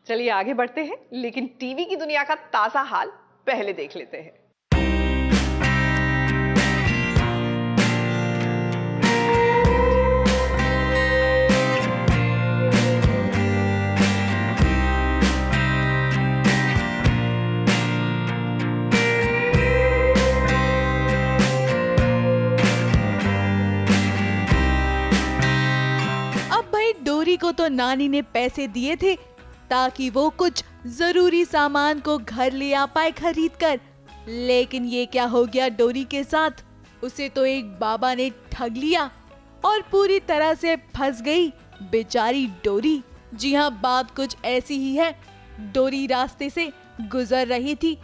चलिए आगे बढ़ते हैं, लेकिन टीवी की दुनिया का ताजा हाल पहले देख लेते हैं। डोरी को तो नानी ने पैसे दिए थे ताकि वो कुछ जरूरी सामान को घर ले आ पाए खरीद कर, लेकिन ये क्या हो गया डोरी के साथ। उसे तो एक बाबा ने ठग लिया और पूरी तरह से फंस गई बेचारी डोरी। जी हाँ, बात कुछ ऐसी ही है। डोरी रास्ते से गुजर रही थी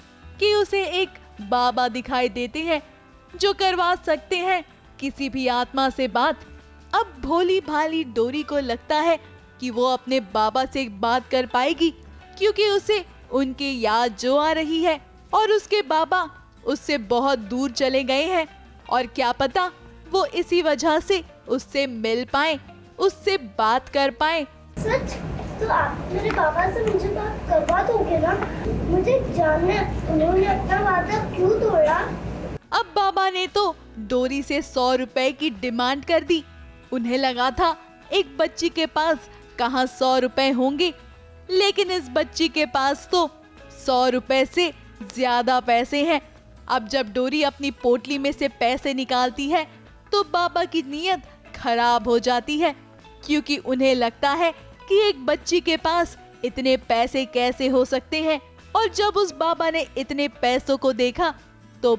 कि उसे एक बाबा दिखाई देते हैं जो करवा सकते हैं किसी भी आत्मा से बात। अब भोली भाली डोरी को लगता है कि वो अपने बाबा से बात कर पाएगी, क्योंकि उसे उनकी याद जो आ रही है और उसके बाबा उससे बहुत दूर चले गए हैं और क्या पता वो इसी वजह से उससे मिल पाए, उससे बात कर पाए। सच? तो आप मेरे बाबा से मुझे बात करवा दोगे ना? मुझे जानना उन्होंने अपना वादा क्यों तोड़ा। अब बाबा ने तो डोरी से 100 रुपए की डिमांड कर दी। उन्हें लगा था एक बच्ची के पास कहाँ 100 रुपए होंगे, लेकिन इस बच्ची के पास तो 100 रुपए से ज्यादा पैसे हैं। अब जब डोरी अपनी पोटली में से पैसे निकालती है तो बाबा की नीयत खराब हो जाती है, क्योंकि उन्हें लगता है कि एक बच्ची के पास इतने पैसे कैसे हो सकते हैं। और जब उस बाबा ने इतने पैसों को देखा तो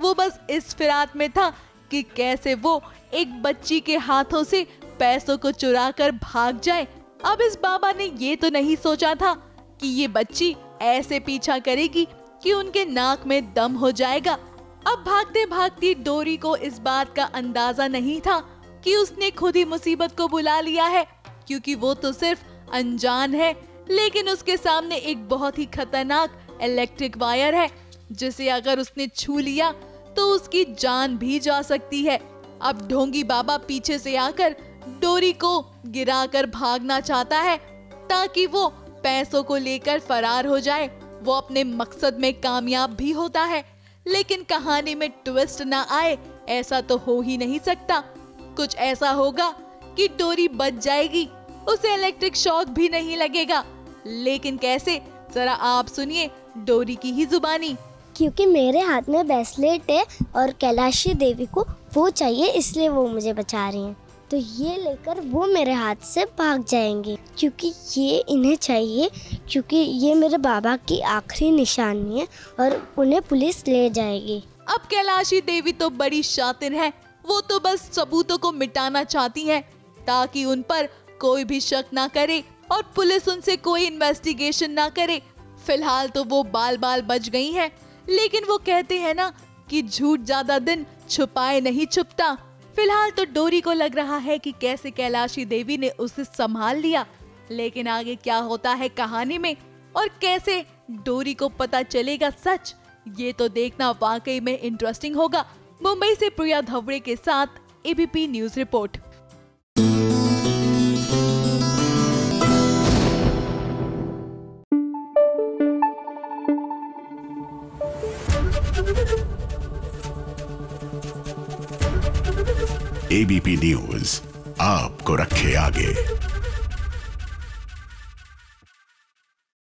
वो बस इस फिराक में था कि कैसे वो एक बच्ची के हाथों से पैसों को चुरा कर भाग जाए। अब इस बाबा ने ये तो नहीं सोचा था कि ये बच्ची ऐसे पीछा करेगी कि उनके नाक में दम हो जाएगा। अब भागते भागती डोरी को इस बात का अंदाजा नहीं था कि उसने खुद ही मुसीबत को बुला लिया है, क्योंकि वो तो सिर्फ अनजान है, लेकिन उसके सामने एक बहुत ही खतरनाक इलेक्ट्रिक वायर है जिसे अगर उसने छू लिया तो उसकी जान भी जा सकती है। अब ढोंगी बाबा पीछे से आकर डोरी को गिराकर भागना चाहता है ताकि वो पैसों को लेकर फरार हो जाए। वो अपने मकसद में कामयाब भी होता है, लेकिन कहानी में ट्विस्ट ना आए ऐसा तो हो ही नहीं सकता। कुछ ऐसा होगा कि डोरी बच जाएगी, उसे इलेक्ट्रिक शॉक भी नहीं लगेगा। लेकिन कैसे, जरा आप सुनिए डोरी की ही जुबानी। क्योंकि मेरे हाथ में ब्रेसलेट है और कैलाशी देवी को वो चाहिए, इसलिए वो मुझे बचा रही हैं। तो ये लेकर वो मेरे हाथ से भाग जाएंगे, क्योंकि ये इन्हें चाहिए, क्योंकि ये मेरे बाबा की आखिरी निशानी है और उन्हें पुलिस ले जाएगी। अब कैलाशी देवी तो बड़ी शातिर है, वो तो बस सबूतों को मिटाना चाहती है ताकि उन पर कोई भी शक ना करे और पुलिस उनसे कोई इन्वेस्टिगेशन ना करे। फिलहाल तो वो बाल बाल बच गई हैं, लेकिन वो कहते हैं ना कि झूठ ज्यादा दिन छुपाए नहीं छुपता। फिलहाल तो डोरी को लग रहा है कि कैसे कैलाशी देवी ने उसे संभाल लिया, लेकिन आगे क्या होता है कहानी में और कैसे डोरी को पता चलेगा सच, ये तो देखना वाकई में इंटरेस्टिंग होगा। मुंबई से प्रिया धवड़े के साथ ABP news report. ABP news आपको रखे आगे।